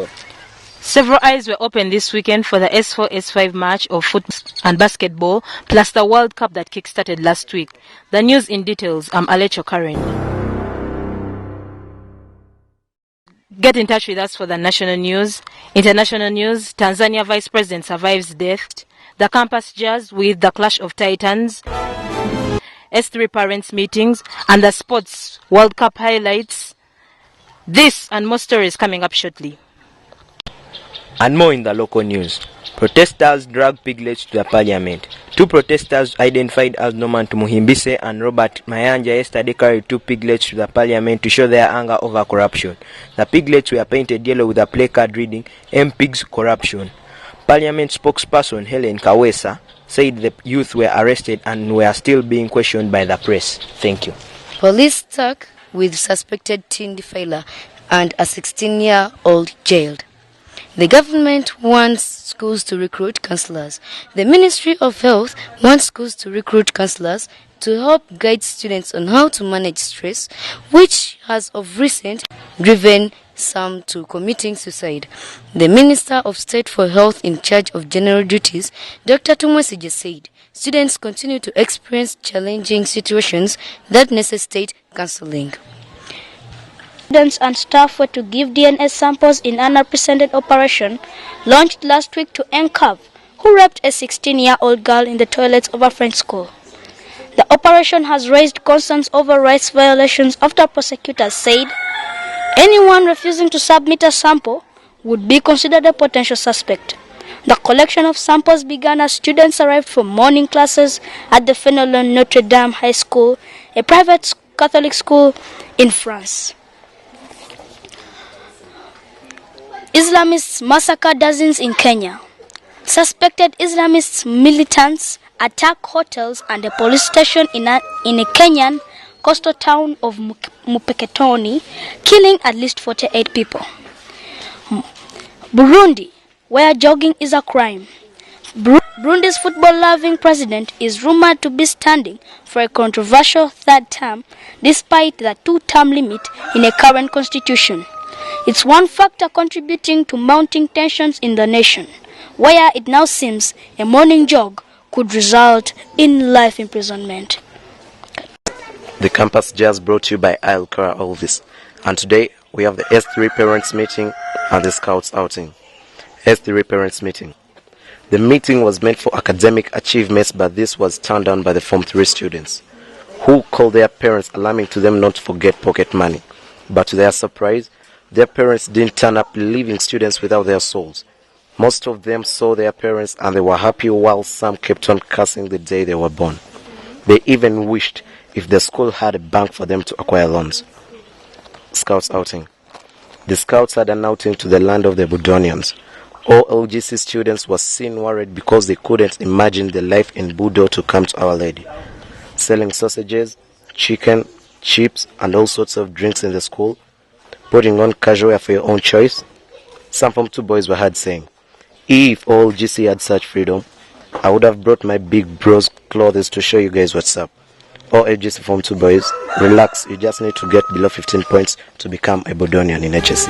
go. Several eyes were opened this weekend for the S4 S5 match of football and basketball, plus the World Cup that kick-started last week. The news in details. I'm Alecho Karen. Get in touch with us for the national news. International news: Tanzania Vice President survives death. The campus jazz with the clash of titans. S3 parents meetings and the sports World Cup highlights. This and more stories coming up shortly. And more in the local news. Protesters drag piglets to the parliament. Two protesters identified as Norman Tumuhimbise and Robert Mayanja yesterday carried two piglets to the parliament to show their anger over corruption. The piglets were painted yellow with a placard reading "MPigs Corruption." Parliament spokesperson Helen Kawesa said the youth were arrested and were still being questioned by the press. Thank you. Police stuck with suspected teen defiler and a 16-year-old jailed. The government wants schools to recruit counselors. The Ministry of Health wants schools to recruit counselors to help guide students on how to manage stress, which has of recent driven some to committing suicide. The Minister of State for Health in charge of general duties, Dr. Tumwesije, said students continue to experience challenging situations that necessitate counseling. Students and staff were to give DNA samples in an unprecedented operation launched last week to NCAV, who raped a 16-year-old girl in the toilets of a French school. The operation has raised concerns over rights violations after prosecutors said anyone refusing to submit a sample would be considered a potential suspect. The collection of samples began as students arrived from morning classes at the Fenelon Notre Dame High School, a private Catholic school in France. Islamists massacre dozens in Kenya. Suspected Islamist militants attack hotels and a police station in a Kenyan coastal town of Mupeketoni, killing at least 48 people. Burundi, where jogging is a crime. Burundi's football-loving president is rumored to be standing for a controversial third term despite the two-term limit in a current constitution. It's one factor contributing to mounting tensions in the nation, where it now seems a morning jog could result in life imprisonment. The campus jazz brought to you by Olgc, and today we have the S3 parents meeting and the scouts outing. S3 parents meeting. The meeting was meant for academic achievements, but this was turned down by the Form 3 students, who called their parents, alarming to them not to forget pocket money. But to their surprise, their parents didn't turn up, leaving students without their souls. Most of them saw their parents and they were happy, while some kept on cursing the day they were born. They even wished if the school had a bank for them to acquire loans. Scouts outing. The scouts had an outing to the land of the Budonians. All Olgc students were seen worried because they couldn't imagine the life in Budo to come to Our Lady. Selling sausages, chicken, chips and all sorts of drinks in the school, putting on casual wear for your own choice. Some Form 2 boys were heard saying, if all GC had such freedom, I would have brought my big bros clothes to show you guys what's up. All GC Form 2 boys, relax, you just need to get below 15 points to become a Bodonian in HSC.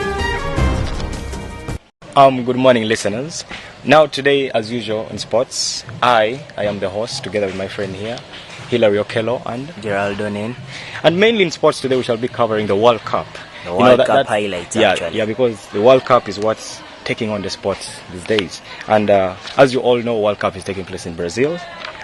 Good morning, listeners. Now today, as usual in sports, I am the host together with my friend here, Hilary Okello and Geraldo Nen. And mainly in sports today we shall be covering the World Cup. The World Cup highlights, actually. Yeah, because the World Cup is what's taking on the sports these days. And as you all know, World Cup is taking place in Brazil.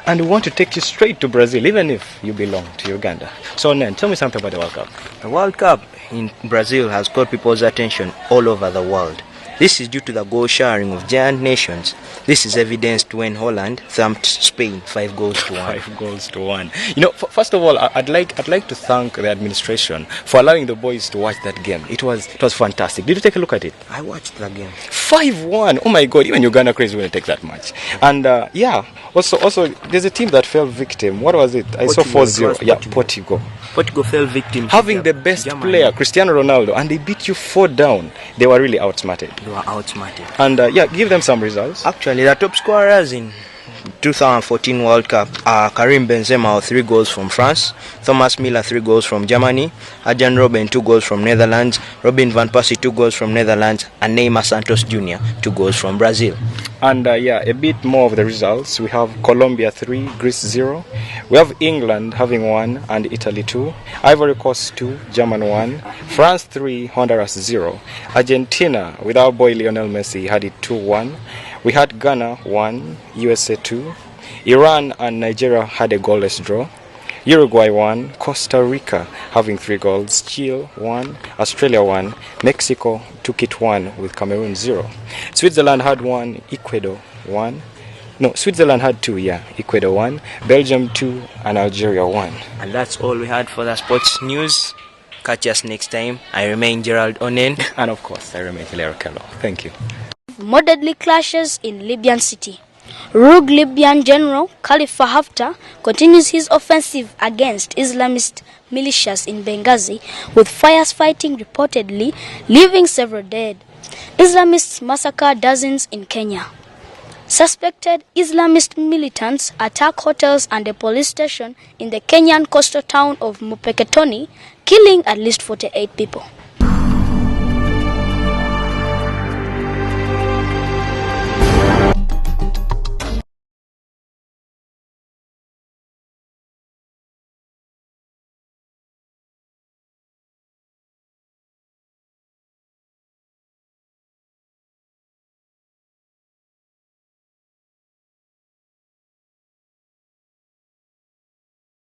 And we want to take you straight to Brazil, even if you belong to Uganda. So, Nen, tell me something about the World Cup. The World Cup in Brazil has caught people's attention all over the world. This is due to the goal sharing of giant nations. This is evidenced when Holland thumped Spain 5 goals to 1. 5 goals to 1. You know, first of all, I'd like to thank the administration for allowing the boys to watch that game. It was fantastic. Did you take a look at it? I watched the game. 5-1. Oh my God! Even Uganda crazy when it takes that much. And yeah, also there's a team that fell victim. What was it? I saw 4-0. Yeah, Portugal. Portugal fell victim. Having the best Germany player, Cristiano Ronaldo, and they beat you 4 down. They were really outsmarted. They were outsmarted. And yeah, give them some results. Actually, the top scorers in 2014 World Cup, Karim Benzema 3 goals from France, Thomas Müller 3 goals from Germany, Arjen Robben 2 goals from Netherlands, Robin van Persie 2 goals from Netherlands, and Neymar Santos Jr. 2 goals from Brazil. And a bit more of the results. We have Colombia 3, Greece 0. We have England having 1 and Italy 2. Ivory Coast 2, German 1. France 3, Honduras 0. Argentina, with our boy Lionel Messi, had it 2-1. We had Ghana 1, USA 2. Iran and Nigeria had a goalless draw. Uruguay 1, Costa Rica having 3 goals, Chile 1, Australia 1, Mexico took it 1 with Cameroon 0. Switzerland had 1, Ecuador 1. No, Switzerland had 2, Ecuador 1, Belgium 2, and Algeria 1. And that's all we had for the sports news. Catch us next time. I remain Gerald Onen. And of course, I remain Hilaire Kello. Thank you. More deadly clashes in Libyan city. Rogue Libyan General Khalifa Haftar continues his offensive against Islamist militias in Benghazi, with fires fighting reportedly leaving several dead. Islamists massacre dozens in Kenya. Suspected Islamist militants attack hotels and a police station in the Kenyan coastal town of Mopeketoni, killing at least 48 people.